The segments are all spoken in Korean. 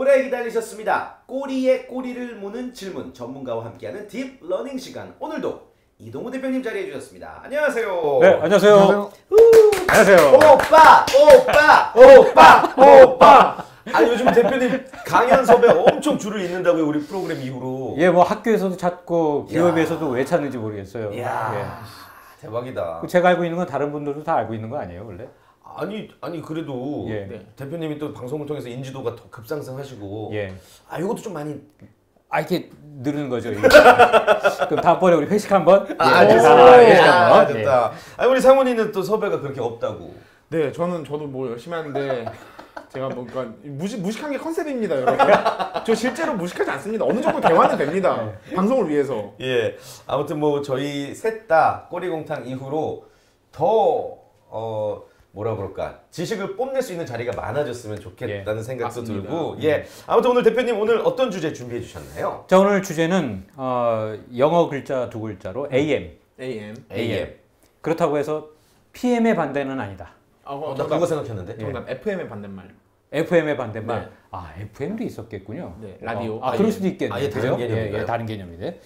오래 기다리셨습니다. 꼬리에 꼬리를 무는 질문 전문가와 함께하는 딥 러닝 시간. 오늘도 이동우 대표님 자리해 주셨습니다. 안녕하세요. 네, 안녕하세요. 안녕하세요. 오빠. 아 요즘 대표님 강연 섭외 엄청 줄을 잇는다고요, 우리 프로그램 이후로. 예, 뭐 학교에서도 찾고 기업에서도 왜 찾는지 모르겠어요. 이야, 대박이다. 제가 알고 있는 건 다른 분들도 다 알고 있는 거 아니에요, 원래? 아니 그래도 예. 대표님이 또 방송을 통해서 인지도가 더 급상승하시고. 예. 아 이것도 좀 많이. 이렇게 늘는 거죠. 이거. 그럼 다음번에 우리 회식 한번. 좋다. 회식 한번. 좋다. 아니 우리 상훈이는 또 섭외가 그렇게 없다고. 네, 저도 뭐 열심히 하는데 제가 뭔가 무식한 게 컨셉입니다, 여러분. 저 실제로 무식하지 않습니다. 어느 정도 대화는 됩니다. 방송을 위해서. 예. 아무튼 뭐 저희 셋 다 꼬리공탕 이후로 더 뭐라 그럴까 지식을 뽐낼 수 있는 자리가 많아졌으면 좋겠다는 생각도 맞습니다. 들고. 예. 아무튼 오늘 대표님 오늘 어떤 주제 준비해 주셨나요? 자, 오늘 주제는 영어 글자 두 글자로 AM. AM. 그렇다고 해서 PM의 반대는 아니다. 나 그거 생각했는데. 정답. FM의 반대말. FM의 반대말. 네. FM도 있었겠군요. 네, 라디오. 그럴 수도 있겠네요. 아예 다른 개념인가요? 예, 다른 개념인데.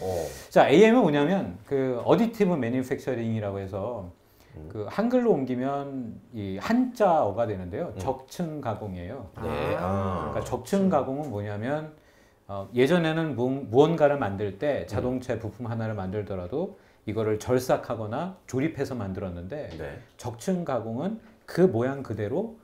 자, AM은 뭐냐면 그 어디티브 매니팩처링이라고 해서 그 한글로 옮기면 이 한자어가 되는데요. 적층 가공이에요. 네. 그러니까 적층 가공은 뭐냐면 예전에는 무언가를 만들 때 자동차 부품 하나를 만들더라도 이거를 절삭하거나 조립해서 만들었는데 네. 적층 가공은 그 모양 그대로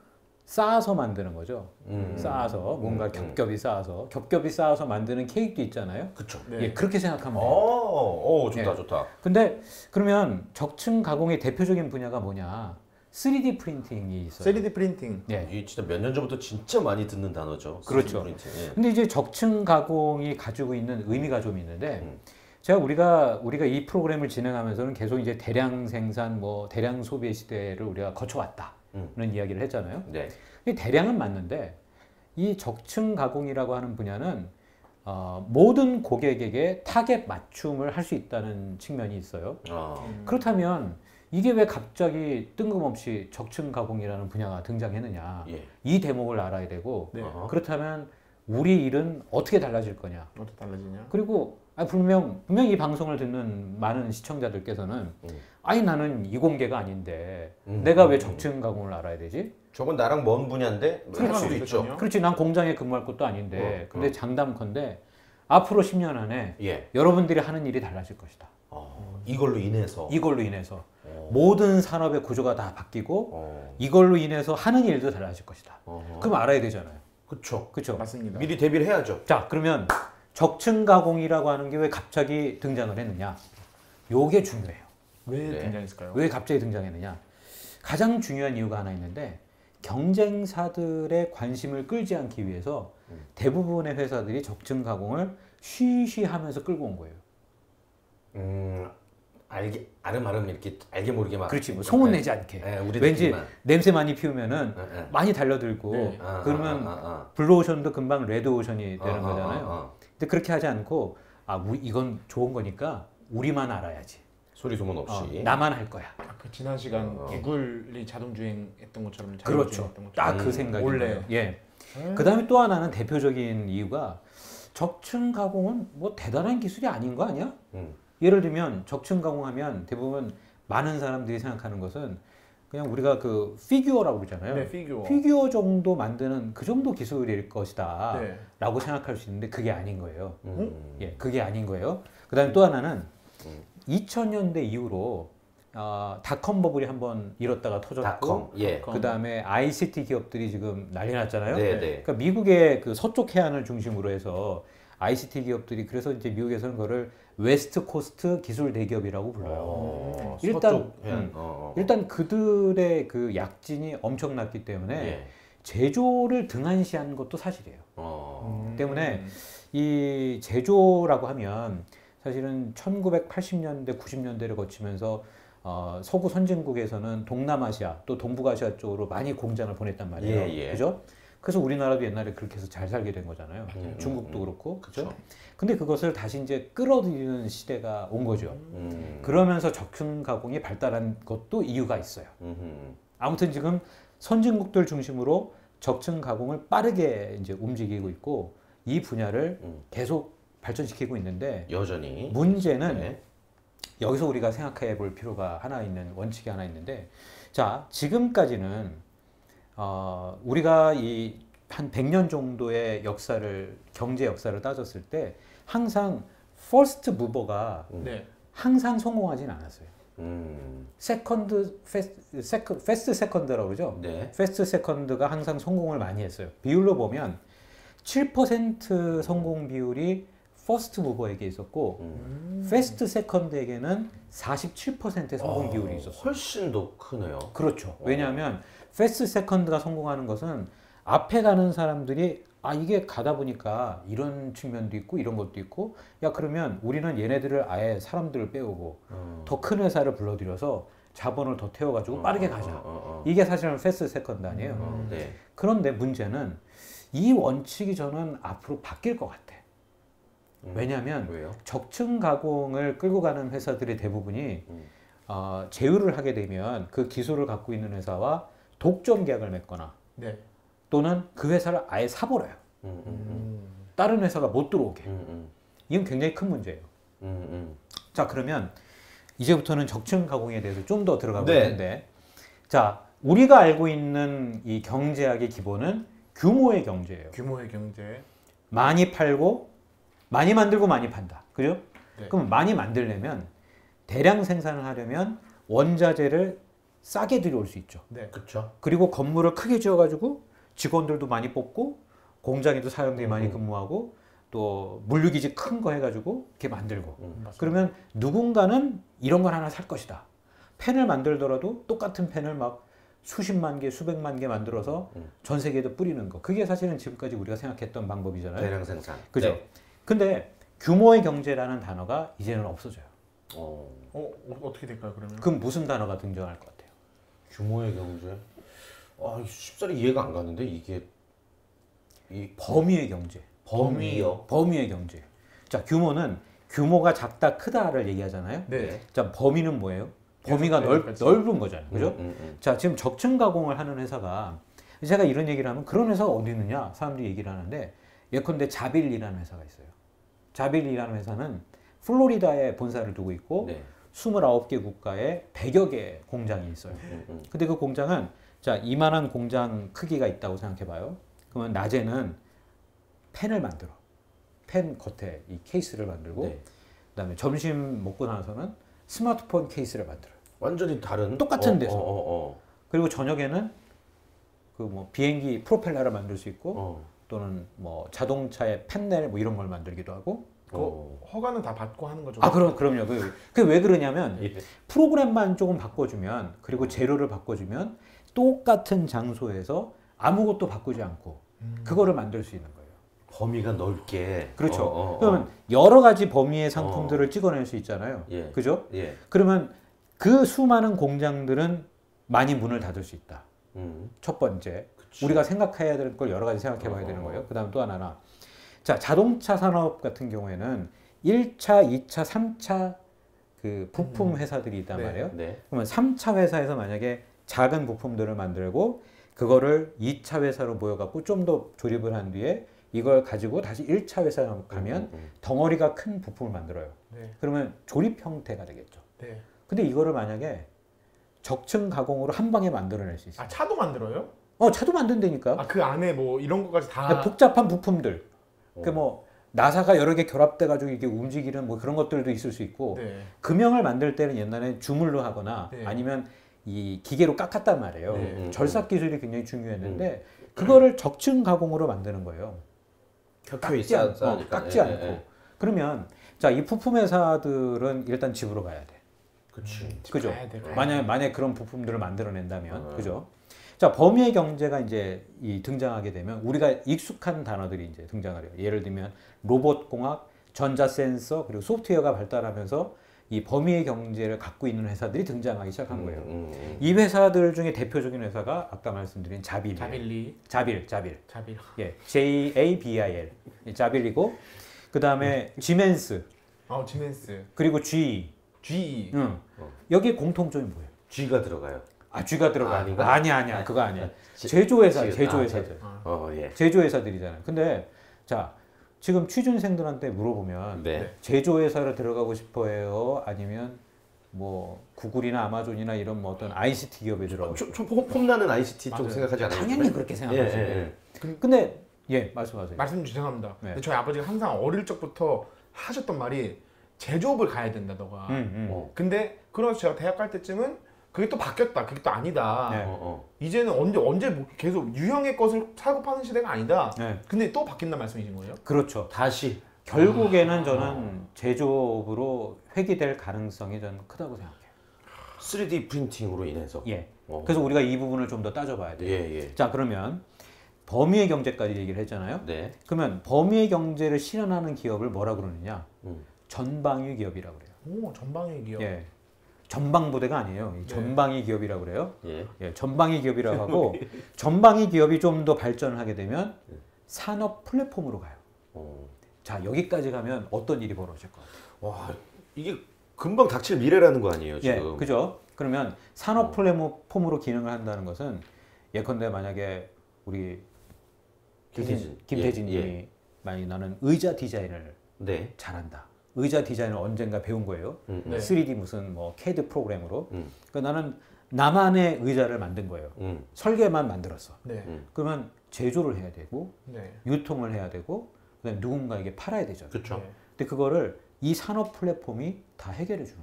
쌓아서 만드는 거죠. 쌓아서 뭔가 겹겹이 쌓아서 만드는 케이크도 있잖아요. 그렇죠. 네. 예, 그렇게 생각하면 돼요. 좋다 예. 좋다. 근데 그러면 적층 가공의 대표적인 분야가 뭐냐? 3D 프린팅이 있어요. 3D 프린팅. 예. 이 진짜 몇 년 전부터 진짜 많이 듣는 단어죠. 그렇죠. 3D 프린팅. 예. 근데 이제 적층 가공이 가지고 있는 의미가 좀 있는데 제가 우리가 이 프로그램을 진행하면서는 계속 이제 대량 생산, 뭐 대량 소비의 시대를 우리가 거쳐왔다는 이야기를 했잖아요. 네. 근데 대량은 맞는데 이 적층 가공이라고 하는 분야는 모든 고객에게 타겟 맞춤을 할 수 있다는 측면이 있어요. 그렇다면 이게 왜 갑자기 뜬금없이 적층 가공이라는 분야가 등장했느냐? 예. 이 대목을 알아야 되고 네. 그렇다면 우리 일은 어떻게 달라질 거냐? 어떻게 달라지냐? 그리고 분명 이 방송을 듣는 많은 시청자들께서는 아니 나는 이공계가 아닌데 내가 왜 적층 가공을 알아야 되지? 저건 나랑 먼 분야인데 할 수도 있죠. 있거든요. 그렇지, 난 공장에 근무할 것도 아닌데 근데 장담컨대 앞으로 10년 안에 예. 여러분들이 하는 일이 달라질 것이다. 이걸로 인해서. 이걸로 인해서 모든 산업의 구조가 다 바뀌고 이걸로 인해서 하는 일도 달라질 것이다. 그럼 알아야 되잖아요. 그렇죠. 그렇죠? 맞습니다. 미리 대비를 해야죠. 자, 그러면 적층 가공이라고 하는 게 왜 갑자기 등장을 했느냐? 요게 중요해요. 왜 네. 등장했을까요? 왜 갑자기 등장했느냐? 가장 중요한 이유가 하나 있는데 경쟁사들의 관심을 끌지 않기 위해서 대부분의 회사들이 적층 가공을 쉬쉬하면서 끌고 온 거예요. 아름아름 이렇게 알게 모르게 막. 그렇지, 뭐 소문 내지 않게. 왠지 냄새 많이 피우면은 많이 달려들고 네. 그러면 블루오션도 금방 레드오션이 되는 거잖아요. 근데 그렇게 하지 않고 이건 좋은 거니까 우리만 알아야지. 소리 소문 없이. 나만 할 거야. 그 지난 시간 구글이 자동주행했던 것처럼 그렇죠. 자동주행했던 것처럼. 딱 그 생각이 원래. 나요. 예. 그다음에 또 하나는 대표적인 이유가 적층 가공은 뭐 대단한 기술이 아닌 거 아니야? 예를 들면 적층 가공하면 대부분 많은 사람들이 생각하는 것은 그냥 우리가 그 피규어라고 그러잖아요. 네, 피규어. 피규어 정도 만드는 그 정도 기술일 것이다 네. 라고 생각할 수 있는데 그게 아닌 거예요. 예, 그게 아닌 거예요. 그다음에 또 하나는 2000년대 이후로 닷컴 버블이 한번 일었다가 터졌고 닷컴. 예. 그다음에 ICT 기업들이 지금 난리 났잖아요. 네. 그러니까 미국의 그 서쪽 해안을 중심으로 해서 ICT 기업들이 그래서 이제 미국에서는 그거를 웨스트 코스트 기술 대기업이라고 불러요. 일단 그들의 그 약진이 엄청났기 때문에 예. 제조를 등한시한 것도 사실이에요. 때문에 이 제조라고 하면 사실은 1980년대, 90년대를 거치면서 서구 선진국에서는 동남아시아 또 동북아시아 쪽으로 많이 공장을 보냈단 말이에요. 예. 그죠? 그래서 우리나라도 옛날에 그렇게 해서 잘 살게 된 거잖아요. 중국도 그렇고. 그죠? 근데 그것을 다시 이제 끌어들이는 시대가 온 거죠. 그러면서 적층 가공이 발달한 것도 이유가 있어요. 아무튼 지금 선진국들 중심으로 적층 가공을 빠르게 이제 움직이고 있고 이 분야를 계속 발전시키고 있는데 여전히 문제는 네. 여기서 우리가 생각해 볼 필요가 원칙이 하나 있는데 자 지금까지는 우리가 이 한 100년 정도의 경제 역사를 따졌을 때 항상 퍼스트 무버가 네. 항상 성공하진 않았어요. 패스트 세컨드라고 그러죠. 네. 패스트 세컨드가 항상 성공을 많이 했어요. 비율로 보면 7% 성공 비율이 퍼스트 무버에게 있었고 패스트 세컨드에게는 47%의 성공 비율이 있었어요. 훨씬 더 크네요. 그렇죠. 왜냐하면 패스트 세컨드가 성공하는 것은 앞에 가는 사람들이 이게 가다 보니까 이런 측면도 있고 이런 것도 있고 야 그러면 우리는 얘네들을 아예 사람들을 빼오고 더 큰 회사를 불러들여서 자본을 더 태워가지고 빠르게 가자. 이게 사실은 패스트 세컨드 아니에요. 네. 그런데 문제는 이 원칙이 저는 앞으로 바뀔 것 같아. 왜냐하면 왜요? 적층 가공을 끌고 가는 회사들의 대부분이 제휴를 하게 되면 그 기술을 갖고 있는 회사와 독점 계약을 맺거나 네. 또는 그 회사를 아예 사버려요. 다른 회사가 못 들어오게. 이건 굉장히 큰 문제예요. 자 그러면 이제부터는 적층 가공에 대해서 좀 더 들어가 볼 텐데 자 우리가 알고 있는 이 경제학의 기본은 규모의 경제예요. 규모의 경제. 많이 팔고 많이 만들고 많이 판다. 그죠? 네. 그럼 많이 만들려면 대량 생산을 하려면 원자재를 싸게 들여올 수 있죠. 네. 그렇죠. 그리고 건물을 크게 지어가지고 직원들도 많이 뽑고 공장에도 사람들이 많이 근무하고 또 물류기지 큰 거 해가지고 이렇게 만들고 그러면 누군가는 이런 걸 하나 살 것이다. 펜을 만들더라도 똑같은 펜을 막 수십만 개, 수백만 개 만들어서 전 세계에도 뿌리는 거. 그게 사실은 지금까지 우리가 생각했던 방법이잖아요. 대량 생산. 그죠? 네. 근데 규모의 경제라는 단어가 이제는 없어져요. 어떻게 될까요 그러면? 그럼 무슨 단어가 등장할 것 같아요? 규모의 경제. 쉽사리 이해가 안 가는데 이게 범위의 경제. 범위요. 범위의 경제. 자, 규모가 작다, 크다를 얘기하잖아요. 네. 자, 범위는 뭐예요? 범위가 그렇죠. 넓은 거잖아요. 그죠? 자, 지금 적층 가공을 하는 회사가 제가 이런 얘기를 하면 그런 회사가 어디 있느냐? 사람들이 얘기를 하는데 예컨대 자빌리라는 회사가 있어요. 자빌리라는 회사는 플로리다에 본사를 두고 있고 네. 29개 국가에 100여 개 공장이 있어요. 근데 그 공장은 자, 이만한 공장 크기가 있다고 생각해 봐요. 그러면 낮에는 펜을 만들어. 펜 겉에 이 케이스를 만들고 네. 그다음에 점심 먹고 나서는 스마트폰 케이스를 만들어요. 완전히 다른 똑같은 데서. 그리고 저녁에는 그 뭐 비행기 프로펠러를 만들 수 있고 또는 뭐 자동차의 팬넬 뭐 이런 걸 만들기도 하고. 허가는 다 받고 하는 거죠. 그럼요. 그게 왜 그러냐면 예. 프로그램만 조금 바꿔주면 그리고 재료를 바꿔주면 똑같은 장소에서 아무것도 바꾸지 않고 그거를 만들 수 있는 거예요. 범위가 넓게. 그렇죠. 그러면 여러 가지 범위의 상품들을 찍어낼 수 있잖아요. 예. 그죠? 예. 그러면 그 수많은 공장들은 많이 문을 닫을 수 있다. 첫 번째. 그치. 우리가 생각해야 될 걸 여러 가지 생각해 봐야 되는 거예요. 그 다음 또 하나는 자, 자동차 산업 같은 경우에는 1차, 2차, 3차 그 부품 회사들이 있단 네. 말이에요. 네. 그러면 3차 회사에서 만약에 작은 부품들을 만들고 그거를 2차 회사로 모여갖고 좀 더 조립을 한 뒤에 이걸 가지고 다시 1차 회사로 가면 덩어리가 큰 부품을 만들어요. 네. 그러면 조립 형태가 되겠죠. 네. 근데 이거를 만약에 적층 가공으로 한 방에 만들어낼 수 있어요. 차도 만들어요? 차도 만든다니까. 그 안에 뭐 이런 것까지 다. 복잡한 부품들. 그 뭐 나사가 여러 개 결합돼 가지고 이게 움직이는 뭐 그런 것들도 있을 수 있고 네. 금형을 만들 때는 옛날에 주물로 하거나 네. 아니면 이 기계로 깎았단 말이에요. 네. 절삭 기술이 굉장히 중요했는데 그거를 적층 가공으로 만드는 거예요. 깎지 않고. 그러면 자, 이 부품 회사들은 일단 집으로 가야 돼. 그치. 그죠? 가야 돼. 만약에 그런 부품들을 만들어낸다면, 그죠? 자, 범위의 경제가 이제 등장하게 되면 우리가 익숙한 단어들이 이제 등장을 해요. 예를 들면 로봇공학, 전자센서, 그리고 소프트웨어가 발달하면서 이 범위의 경제를 갖고 있는 회사들이 등장하기 시작한 거예요. 이 회사들 중에 대표적인 회사가 아까 말씀드린 자빌. 자빌. 예, JABIL. 자빌이고 그 다음에 지멘스. 지멘스. 그리고 GE. GE. 여기에 공통점이 뭐예요? G가 들어가요. G가 들어가. 아닌가? 아니야. 그거 아니야. 제조회사, 예. 제조회사들이잖아요. 근데 자, 지금 취준생들한테 물어보면 네. 제조회사로 들어가고 싶어해요? 아니면 뭐 구글이나 아마존이나 이런 뭐 어떤 ICT 기업에 들어가고 싶어요? 폼나는 ICT 쪽 맞아요. 생각하지 않아요? 당연히 그렇게 생각하죠. 근데 말씀하세요. 말씀 죄송합니다. 네. 근데 저희 아버지가 항상 어릴 적부터 하셨던 말이 제조업을 가야 된다 너가. 근데 그러면서 제가 대학 갈 때쯤은 그게 또 바뀌었다. 그게 또 아니다. 네. 이제는 언제 뭐 계속 유형의 것을 사고 파는 시대가 아니다. 네. 근데 또 바뀐단 말씀이신 거예요? 그렇죠. 다시 결국에는 저는 제조업으로 회귀될 가능성이 저는 크다고 생각해요. 3D 프린팅으로 인해서. 예. 그래서 우리가 이 부분을 좀 더 따져봐야 돼요. 예. 자, 그러면 범위의 경제까지 얘기를 했잖아요. 네. 그러면 범위의 경제를 실현하는 기업을 뭐라 그러느냐? 전방위 기업이라고 그래요. 오, 전방의 기업. 예. 전방부대가 아니에요. 이 전방위 기업이라고 그래요. 예. 예, 전방위 기업이라고 하고 전방위 기업이 좀 더 발전을 하게 되면 산업 플랫폼으로 가요. 자, 여기까지 가면 어떤 일이 벌어질 것 같아요? 와, 이게 금방 닥칠 미래라는 거 아니에요, 지금? 예, 그죠? 그러면 산업 플랫폼으로 기능을 한다는 것은 예컨대 만약에 우리 김태진님이 예. 만약 나는 의자 디자인을 네. 잘한다. 의자 디자인을 언젠가 배운 거예요. 네. 3D 무슨 뭐 CAD 프로그램으로. 그러니까 나는 나만의 의자를 만든 거예요. 설계만 만들었어. 네. 그러면 제조를 해야 되고 네. 유통을 해야 되고 그다음에 누군가에게 팔아야 되죠. 그렇죠. 네. 근데 그거를 이 산업 플랫폼이 다 해결해 주는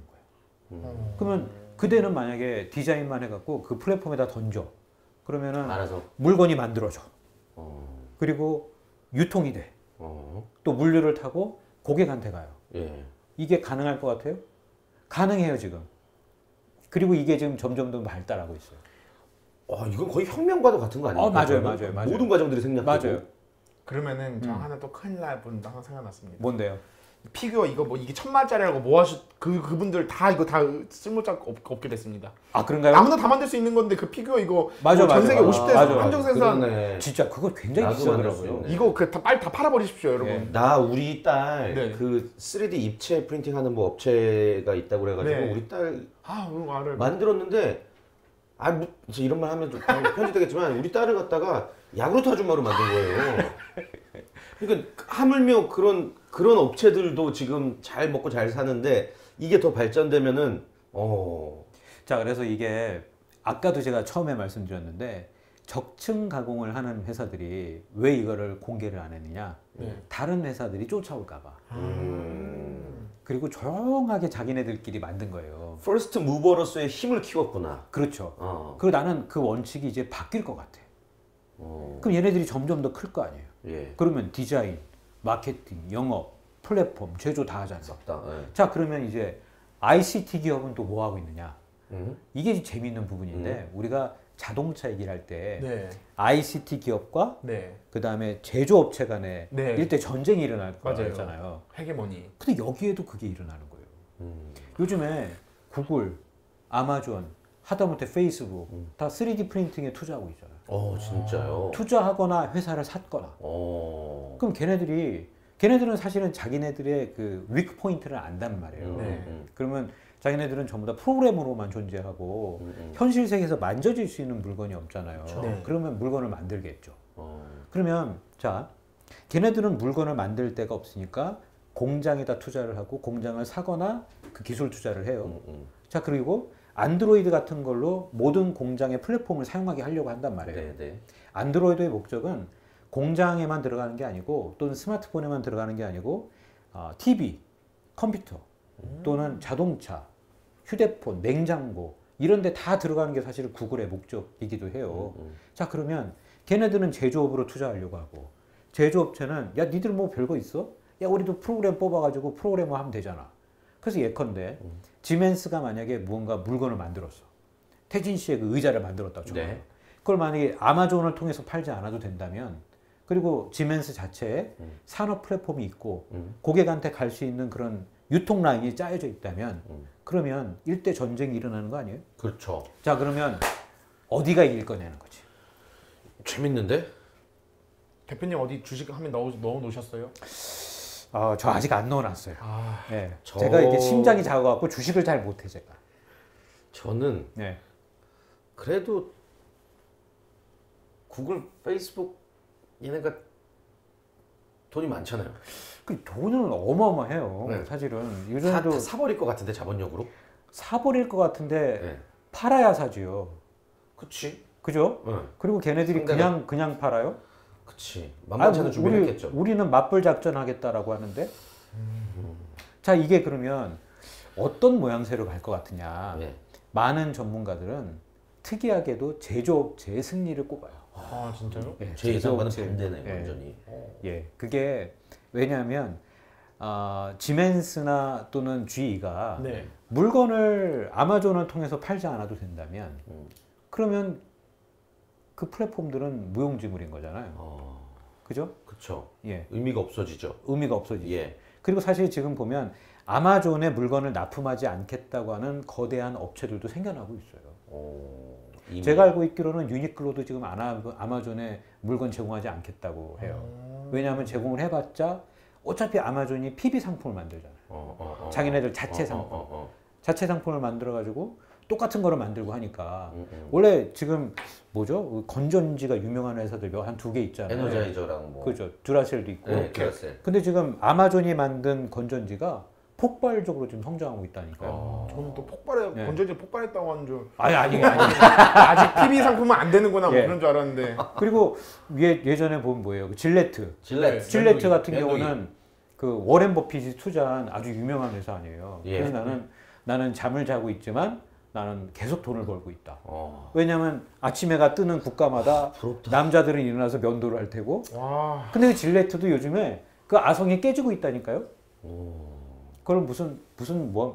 거예요. 그러면 그대는 만약에 디자인만 해갖고 그 플랫폼에다 던져. 그러면은 알아서. 물건이 만들어져. 그리고 유통이 돼. 또 물류를 타고 고객한테 가요. 예. 이게 가능할 것 같아요? 가능해요, 지금. 그리고 이게 지금 점점 더 발달하고 있어요. 이건 거의 혁명과도 같은 거 아니에요? 맞아요. 모든 과정들이 생략되고. 맞아요. 그러면 저 하나 또 큰일 날 분도 하나 생각났습니다. 뭔데요? 피규어 이거 뭐 이게 1000만짜리라고 뭐 하시 그분들 다 이거 다 쓸모짝 없게 됐습니다. 아, 그런가요? 아무나 다 만들 수 있는 건데 그 피규어 이거 맞아, 전 세계 맞아. 50대에서 맞아. 한정 생산 그러네. 진짜 그거 굉장히 나도 만들 수 비싸더라고요. 있네. 이거 그 빨리 다 팔아버리십시오, 여러분. 예. 나 우리 딸 네. 그 3D 입체 프린팅하는 뭐 업체가 있다고 그래가지고 네. 우리 딸 그거 말을 만들었는데 저 이런 말 하면 좀 편집되겠지만 우리 딸을 갖다가 야구르트 아줌마로 만든 거예요. 그러니까 하물며 그런 업체들도 지금 잘 먹고 잘 사는데 이게 더 발전되면은 자, 그래서 이게 아까도 제가 처음에 말씀드렸는데 적층 가공을 하는 회사들이 왜 이거를 공개를 안 했느냐? 네. 다른 회사들이 쫓아올까 봐. 그리고 조용하게 자기네들끼리 만든 거예요. 퍼스트 무버로서의 힘을 키웠구나. 그렇죠. 그리고 나는 그 원칙이 이제 바뀔 것 같아. 그럼 얘네들이 점점 더 클 거 아니에요. 예. 그러면 디자인, 마케팅, 영업, 플랫폼, 제조 다 하잖아. 예. 자, 그러면 이제 ICT 기업은 또 뭐 하고 있느냐? 이게 재미있는 부분인데 우리가 자동차 얘기를 할 때 네. ICT 기업과 네. 그 다음에 제조업체 간에 네. 일대 전쟁이 일어날 맞아요. 거잖아요. 헤게모니. 근데 여기에도 그게 일어나는 거예요. 요즘에 구글, 아마존, 하다못해 페이스북 다 3D 프린팅에 투자하고 있잖아요. 진짜요? 투자하거나 회사를 샀거나. 그럼 걔네들은 사실은 자기네들의 그 위크 포인트를 안단 말이에요. 네. 그러면 자기네들은 전부 다 프로그램으로만 존재하고 현실 세계에서 만져질 수 있는 물건이 없잖아요. 네. 그러면 물건을 만들겠죠. 그러면 자, 걔네들은 물건을 만들 데가 없으니까 공장에다 투자를 하고 공장을 사거나 그 기술 투자를 해요. 자, 그리고 안드로이드 같은 걸로 모든 공장의 플랫폼을 사용하게 하려고 한단 말이에요. 네. 안드로이드의 목적은 공장에만 들어가는 게 아니고 또는 스마트폰에만 들어가는 게 아니고 TV, 컴퓨터 또는 자동차, 휴대폰, 냉장고 이런 데 다 들어가는 게 사실 구글의 목적이기도 해요. 자, 그러면 걔네들은 제조업으로 투자하려고 하고 제조업체는 야, 니들 뭐 별거 있어? 야, 우리도 프로그램 뽑아가지고 프로그램을 하면 되잖아. 그래서 예컨대 지멘스가 만약에 무언가 물건을 만들었어. 태진 씨의 그 의자를 만들었다고 쳐요. 네. 그걸 만약에 아마존을 통해서 팔지 않아도 된다면 그리고 지멘스 자체에 산업 플랫폼이 있고 고객한테 갈 수 있는 그런 유통 라인이 짜여져 있다면 그러면 일대 전쟁이 일어나는 거 아니에요? 그렇죠. 자, 그러면 어디가 이길 거냐는 거지. 재밌는데? 대표님 어디 주식 하면 넣어 놓으셨어요? 저 아직 안 넣어놨어요. 네. 저- 제가 이게 심장이 작아갖고 주식을 잘 못해 제가. 저는 네. 그래도 구글, 페이스북 얘네가 돈이 많잖아요. 그 돈은 어마어마해요. 네. 사실은 다 요즘에도 사버릴 것 같은데 자본력으로. 사버릴 것 같은데 네. 팔아야 사지요. 그치. 그죠? 네. 그리고 걔네들이 상대가- 그냥 팔아요? 그치. 만만치 않은 준비를 했겠죠. 우리는 맞불 작전 하겠다라고 하는데. 자, 이게 그러면 어떤 모양새로 갈 것 같으냐? 예. 많은 전문가들은 특이하게도 제조업체의 승리를 꼽아요. 아 진짜요? 예, 제 예상과는 제조업체. 반대네 예. 완전히. 예, 그게 왜냐하면 지멘스나 또는 GE가 네. 물건을 아마존을 통해서 팔지 않아도 된다면 그러면 그 플랫폼들은 무용지물인 거잖아요. 그죠? 그쵸. 예, 의미가 없어지죠. 의미가 없어지죠. 예. 그리고 사실 지금 보면 아마존에 물건을 납품하지 않겠다고 하는 거대한 업체들도 생겨나고 있어요. 이미. 제가 알고 있기로는 유니클로도 지금 아마존에 물건 제공하지 않겠다고 해요. 왜냐하면 제공을 해봤자 어차피 아마존이 PB 상품을 만들잖아요. 자기네들 자체 상품. 자체 상품을 만들어가지고 똑같은 거를 만들고 하니까 원래 지금 뭐죠? 건전지가 유명한 회사들 한 2개 있잖아요. 에너자이저랑 뭐. 그죠. 듀라셀도 있고. 네, 듀라셀. 근데 지금 아마존이 만든 건전지가 폭발적으로 지금 성장하고 있다니까요. 저는 또 네. 건전지 폭발했다고 하는 줄. 아니. 아직 PB 상품은 안 되는구나 뭐 예. 그런 줄 알았는데. 그리고 예전에 보면 뭐예요? 그 질레트. 질레트. 질레트 같은 면도기. 경우는 그 워렌 버핏이 투자한 아주 유명한 회사 아니에요. 예. 그래서 나는 잠을 자고 있지만 나는 계속 돈을 벌고 있다. 어. 왜냐하면 아침에가 뜨는 국가마다 부럽다. 남자들은 일어나서 면도를 할 테고. 와. 근데 그 질레트도 요즘에 그 아성이 깨지고 있다니까요. 그걸 무슨 $10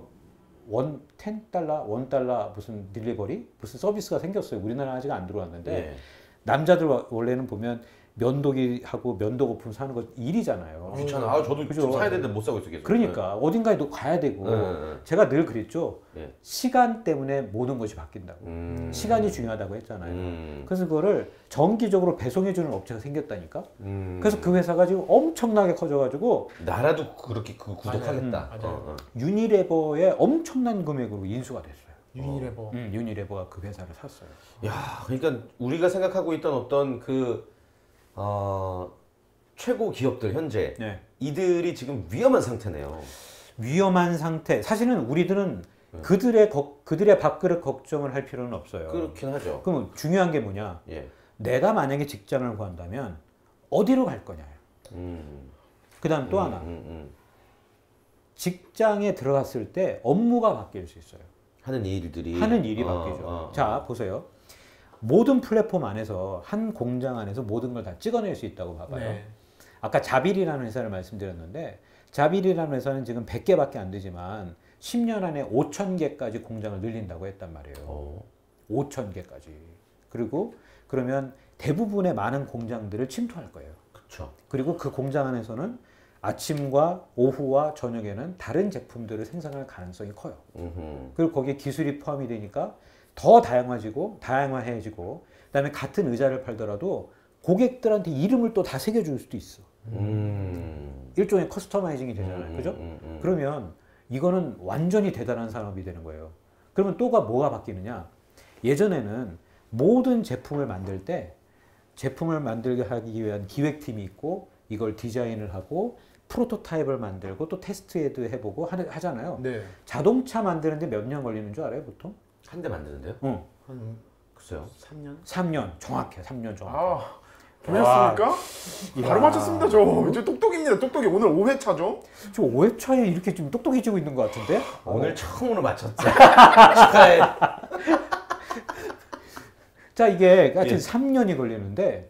무슨 딜리버리 무슨 서비스가 생겼어요. 우리나라 아직 안 들어왔는데 예. 남자들 원래는 보면 면도기하고 면도 거품 사는 거 일이잖아요. 귀찮아. 아, 저도 그죠. 좀 사야 되는데 못 사고 있어 계속. 그러니까 어딘가에 가야 되고 네. 제가 늘 그랬죠. 예. 시간 때문에 모든 것이 바뀐다고. 시간이 중요하다고 했잖아요. 그래서 그거를 정기적으로 배송해주는 업체가 생겼다니까. 그래서 그 회사가 지금 엄청나게 커져가지고 나라도 그렇게 구독하겠다. 맞아요. 유니레버의 엄청난 금액으로 인수가 됐어요. 유니레버. 유니레버가 그 회사를 샀어요. 야, 그러니까 우리가 생각하고 있던 어떤 최고 기업들 현재 네. 이들이 지금 위험한 상태네요. 위험한 상태. 사실은 우리들은 그들의 밥그릇 걱정을 할 필요는 없어요. 그렇긴 하죠. 그럼 중요한 게 뭐냐? 예. 내가 만약에 직장을 구한다면 어디로 갈 거냐? 그다음 또 하나. 직장에 들어갔을 때 업무가 바뀔 수 있어요. 하는 일이 바뀌죠. 자, 보세요. 모든 플랫폼 안에서 한 공장 안에서 모든 걸 다 찍어낼 수 있다고 봐봐요. 네. 아까 자빌이라는 회사를 말씀드렸는데 자빌이라는 회사는 지금 100개밖에 안 되지만 10년 안에 5,000개까지 공장을 늘린다고 했단 말이에요. 5,000개까지. 그리고 그러면 대부분의 많은 공장들을 침투할 거예요. 그렇죠. 그리고 그 공장 안에서는 아침과 오후와 저녁에는 다른 제품들을 생산할 가능성이 커요. 그리고 거기에 기술이 포함이 되니까 더 다양화해지고 그다음에 같은 의자를 팔더라도 고객들한테 이름을 또 다 새겨줄 수도 있어. 일종의 커스터마이징이 되잖아요. 그죠? 그러면 이거는 완전히 대단한 산업이 되는 거예요. 그러면 뭐가 바뀌느냐? 예전에는 모든 제품을 만들 때 제품을 만들게 하기 위한 기획팀이 있고 이걸 디자인을 하고 프로토타입을 만들고 또 테스트도 해보고 하잖아요. 네. 자동차 만드는데 몇 년 걸리는 줄 알아요, 보통? 한 대 만드는데요? 응. 글쎄요. 3년? 3년. 정확해. 3년 정확해. 아. 보셨습니까? 바로 이야. 맞췄습니다, 저. 이제 똑똑입니다, 똑똑이. 오늘 5회차죠? 저 5회차에 이렇게 좀 똑똑해지고 있는 것 같은데? 오늘 처음으로 맞췄죠. 축하해. 자, 이게 하여튼 예. 3년이 걸리는데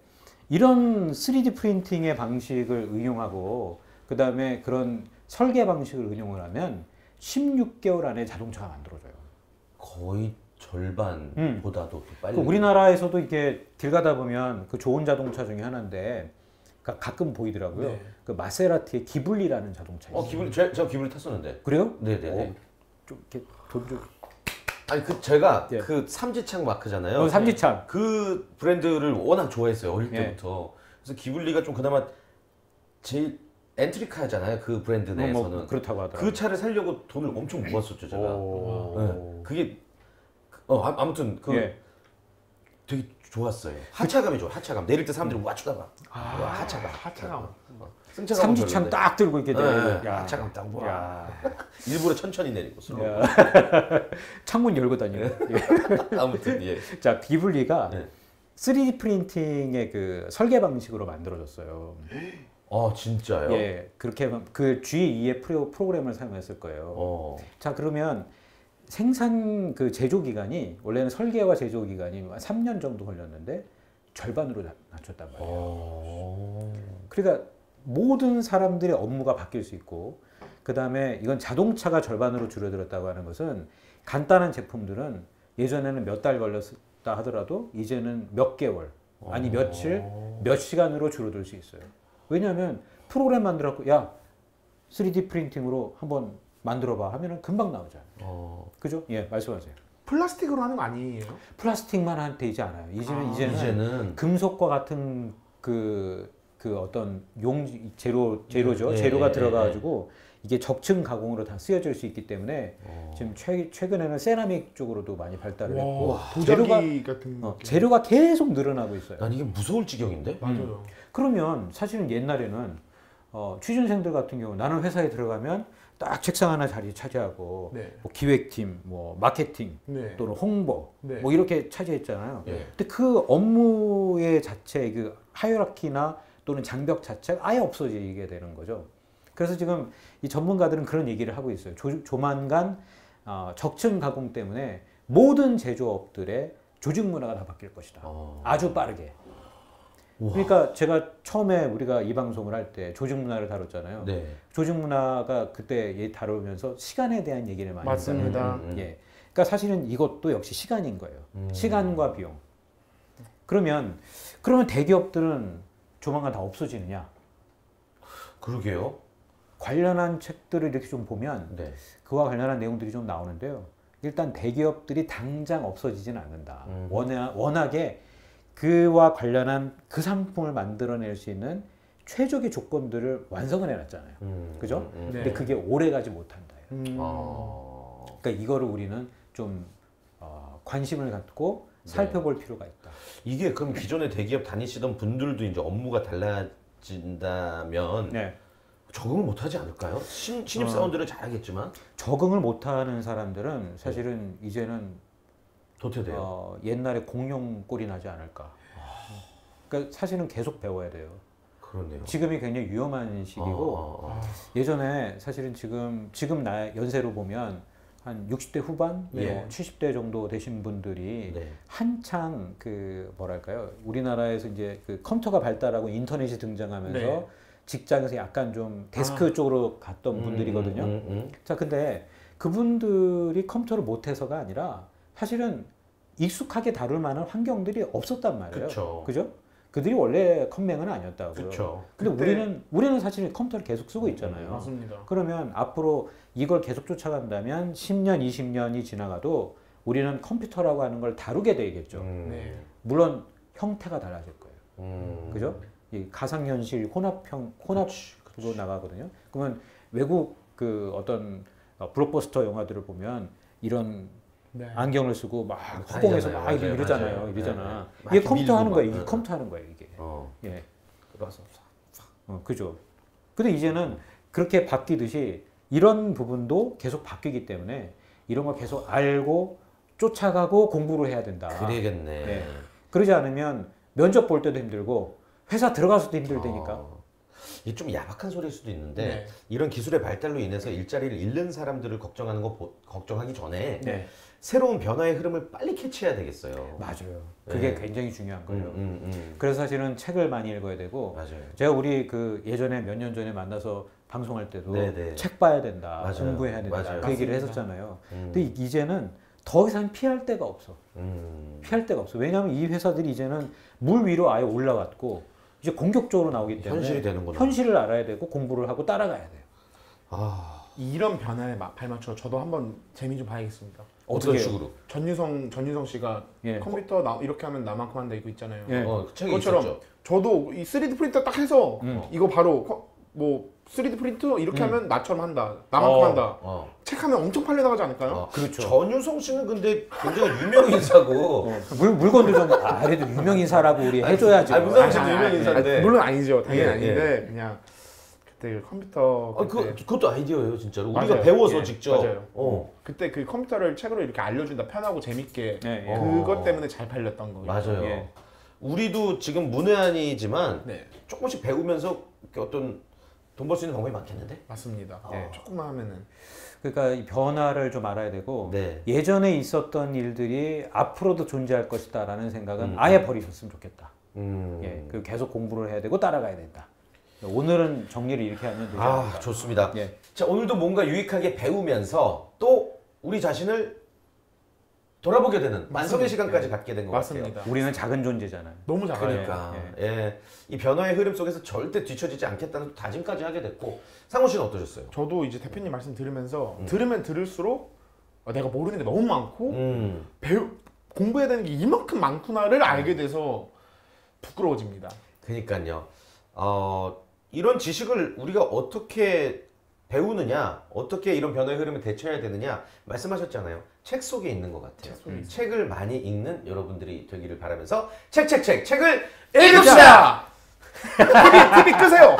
이런 3D 프린팅의 방식을 응용하고 그다음에 그런 설계 방식을 응용을 하면 16개월 안에 자동차가 만들어져요. 거의 절반보다도 더 빨리. 그 우리나라에서도 이렇게 길 가다 보면 그 좋은 자동차 중에 하나인데 가끔 보이더라고요. 네. 그 마세라티의 기블리라는 자동차 있어요. 기블리 제가 기블리 탔었는데. 그래요? 네네네. 좀 이렇게 돈 좀. 아니 제가 예. 그 삼지창 마크잖아요. 삼지창. 그 브랜드를 워낙 좋아했어요 어릴 예. 때부터. 그래서 기블리가 좀 그나마 제일 엔트리카잖아요 그 브랜드 내에서는. 뭐 그렇다고 하더라고요. 그 차를 살려고 돈을 엄청 모았었죠 제가. 오. 네. 그게 아무튼 그 예. 되게 좋았어요. 하차감이 좋아. 하차감. 내릴 때 사람들이 와 쳐다봐. 와 하차감. 하차감. 승차감은 삼지창 별론데. 딱 들고 있게 돼. 네, 야. 하차감 딱 와. 야. 일부러 천천히 내리고. 야. 창문 열고 다니는. 아무튼 예. 자, 기블리가 네. 3D 프린팅의 그 설계 방식으로 만들어졌어요. 진짜요? 예, 그렇게 그 G2의 프로그램을 사용했을 거예요. 자, 그러면 생산 그 제조 기간이 원래는 설계와 제조 기간이 3년 정도 걸렸는데 절반으로 낮췄단 말이에요. 그러니까 모든 사람들의 업무가 바뀔 수 있고, 그 다음에 이건 자동차가 절반으로 줄어들었다고 하는 것은 간단한 제품들은 예전에는 몇 달 걸렸다 하더라도 이제는 몇 개월, 아니 며칠, 몇 시간으로 줄어들 수 있어요. 왜냐하면 프로그램 만들었고, 야, 3D 프린팅으로 한번 만들어봐 하면은 금방 나오잖아요. 그죠? 예, 말씀하세요. 플라스틱으로 하는 거 아니에요? 플라스틱만 한테 되지 않아요. 이제는 금속과 같은 그 어떤 재료죠. 재료가 들어가가지고 이게 적층 가공으로 다 쓰여질 수 있기 때문에 지금 최근에는 세라믹 쪽으로도 많이 발달을 했고 도자기 같은 재료가 계속 늘어나고 있어요. 난 이게 무서울 지경인데? 맞아요. 그러면 사실은 옛날에는 취준생들 같은 경우 나는 회사에 들어가면 딱 책상 하나 자리 차지하고 네. 뭐 기획팀, 뭐 마케팅 네. 또는 홍보 네. 뭐 이렇게 차지했잖아요. 네. 근데 그 업무의 자체 그 하이어라키나 또는 장벽 자체가 아예 없어지게 되는 거죠. 그래서 지금 이 전문가들은 그런 얘기를 하고 있어요. 조만간 적층 가공 때문에 모든 제조업들의 조직 문화가 다 바뀔 것이다. 아주 빠르게. 그러니까 제가 처음에 우리가 이 방송을 할 때 조직 문화를 다뤘잖아요. 네. 조직 문화가 그때 다루면서 시간에 대한 얘기를 많이 맞습니다. 했잖아요. 예. 그러니까 사실은 이것도 역시 시간인 거예요. 시간과 비용. 그러면 대기업들은 조만간 다 없어지느냐? 그러게요. 관련한 책들을 이렇게 좀 보면 네. 그와 관련한 내용들이 좀 나오는데요. 일단 대기업들이 당장 없어지지는 않는다. 워낙에 그와 관련한 그 상품을 만들어낼 수 있는 최적의 조건들을 완성을 해놨잖아요. 그죠? 네. 근데 그게 오래 가지 못한다. 아. 그러니까 이거를 우리는 좀 관심을 갖고 살펴볼 필요가 있다. 이게 그럼 기존에 대기업 다니시던 분들도 이제 업무가 달라진다면 네. 적응을 못하지 않을까요? 신입 사원들은 잘하겠지만 적응을 못하는 사람들은 사실은 이제는 도태돼요. 옛날에 공룡 꼴이 나지 않을까. 그러니까 사실은 계속 배워야 돼요. 그렇네요. 지금이 굉장히 위험한 시기고 예전에 사실은 지금 나 연세로 보면 한 60대 후반, 예. 70대 정도 되신 분들이 네. 한창 그 뭐랄까요, 우리나라에서 이제 그 컴퓨터가 발달하고 인터넷이 등장하면서 네. 직장에서 약간 좀 데스크 쪽으로 갔던 분들이거든요. 자, 근데 그분들이 컴퓨터를 못해서가 아니라 사실은 익숙하게 다룰 만한 환경들이 없었단 말이에요. 그쵸. 그죠? 그들이 원래 컴맹은 아니었다고요. 그렇죠. 근데 우리는 사실 컴퓨터를 계속 쓰고 있잖아요. 맞습니다. 그러면 앞으로 이걸 계속 쫓아간다면 10년, 20년이 지나가도 우리는 컴퓨터라고 하는 걸 다루게 되겠죠. 네. 물론 형태가 달라질 거예요. 그죠? 이 가상현실 혼합으로 나가거든요. 그러면 외국 그 어떤 블록버스터 영화들을 보면 이런 네. 안경을 쓰고 막 허공에서 막 맞아요. 이러잖아요. 맞아요. 이러잖아. 네. 이게 컴퓨터 하는 거예요. 밀고 이게 컴퓨터 하는 거예요. 이게. 예. 그래서 그죠. 근데 이제는 그렇게 바뀌듯이 이런 부분도 계속 바뀌기 때문에 이런 걸 계속 알고 쫓아가고 공부를 해야 된다. 그래야겠네. 네. 그러지 않으면 면접 볼 때도 힘들고 회사 들어가서도 힘들다니까. 이게 좀 야박한 소리일 수도 있는데 네. 이런 기술의 발달로 인해서 일자리를 잃는 사람들을 걱정하는 거 걱정하기 전에 네. 새로운 변화의 흐름을 빨리 캐치해야 되겠어요. 맞아요. 그게 네. 굉장히 중요한 거예요. 음. 그래서 사실은 책을 많이 읽어야 되고 맞아요. 제가 우리 그 예전에 몇 년 전에 만나서 방송할 때도 네네. 책 봐야 된다, 맞아요. 공부해야 된다 맞아요. 그 얘기를 맞습니다. 했었잖아요. 근데 이제는 더 이상 피할 데가 없어. 피할 데가 없어. 왜냐하면 이 회사들이 이제는 물 위로 아예 올라왔고 이제 공격적으로 나오기 때문에 현실이 되는구나. 현실을 알아야 되고 공부를 하고 따라가야 돼요. 이런 변화에 발맞춰 저도 한번 재미 좀 봐야겠습니다. 어떤 어떻게 식으로? 전유성 씨가 예. 컴퓨터 이렇게 하면 나만큼 한다 이거 있잖아요. 예. 그 책에 그것처럼 있었죠. 저도 이 3D 프린터 딱 해서 이거 바로 뭐 3D 프린트 이렇게 하면 나처럼 한다. 나만큼 한다. 책하면 엄청 팔려 나가지 않을까요? 그렇죠. 전유성 씨는 근데 굉장히 유명 인사고. 물건도 좀 그래도 유명 인사라고 우리 해줘야지. 문상훈 씨도 유명 인사인데. 물론 아니죠. 당연히 예, 아닌데 그냥 그때 그 컴퓨터 그것도 아이디어예요, 진짜로. 맞아요. 우리가 배워서 예, 직접. 맞아요. 그때 그 컴퓨터를 책으로 이렇게 알려준다 편하고 재밌게 예. 그것 때문에 잘 팔렸던 거예요. 맞아요. 예. 우리도 지금 문외한이지만 네, 조금씩 배우면서 어떤 돈 벌 수 있는 방법이 많겠는데? 맞습니다. 예, 조금만 하면은 그러니까 이 변화를 좀 알아야 되고 네. 예전에 있었던 일들이 앞으로도 존재할 것이다라는 생각은 아예 버리셨으면 좋겠다. 예, 그 계속 공부를 해야 되고 따라가야 된다. 오늘은 정리를 이렇게 하면 되지 않을까. 좋습니다. 예. 자, 오늘도 뭔가 유익하게 배우면서 또 우리 자신을 돌아보게 되는 완성의 시간까지 갖게 된 것 같아요. 맞습니다. 우리는 작은 존재잖아요. 너무 작아요. 그러니까 이 변화의 흐름 속에서 절대 뒤처지지 않겠다는 다짐까지 하게 됐고. 상훈 씨는 어떠셨어요? 저도 이제 대표님 말씀 들으면서 들으면 들을수록 내가 모르는 게 너무 많고 공부해야 되는 게 이만큼 많구나를 알게 돼서 부끄러워집니다. 그러니까요. 이런 지식을 우리가 어떻게 배우느냐, 어떻게 이런 변화의 흐름에 대처해야 되느냐 말씀하셨잖아요. 책 속에 있는 것 같아요. 책을 많이 읽는 여러분들이 되기를 바라면서 책을 읽읍시다. TV 끄세요.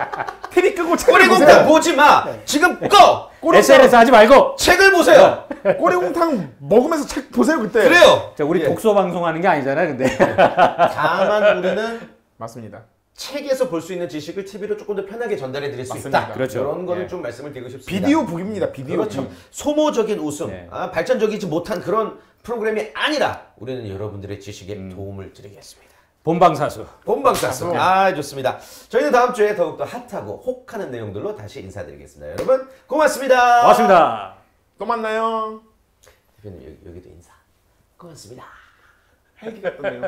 TV 끄고 책을 꼬리곰탕 보세요. 보지 마. 지금 꺼. SNS 하지 말고. 책을 보세요. 꼬리곰탕 먹으면서 책 보세요 그때. 그래요. 자, 우리 독서 방송하는 게 아니잖아요, 근데. 다만 우리는 맞습니다. 책에서 볼 수 있는 지식을 TV로 조금 더 편하게 전달해 드릴 수 맞습니다. 있다. 그렇죠. 그런 거를 예. 좀 말씀을 드리고 싶습니다. 비디오 북입니다. 비디오 그렇죠. 북. 소모적인 웃음, 네. 발전적이지 못한 그런 프로그램이 아니라 우리는 여러분들의 지식에 도움을 드리겠습니다. 본방사수. 본방사수. 좋습니다. 저희는 다음 주에 더욱더 핫하고 혹하는 내용들로 다시 인사드리겠습니다. 여러분 고맙습니다. 고맙습니다. 또 만나요. 대표님 여기도 인사. 고맙습니다. 헬기 같던데요.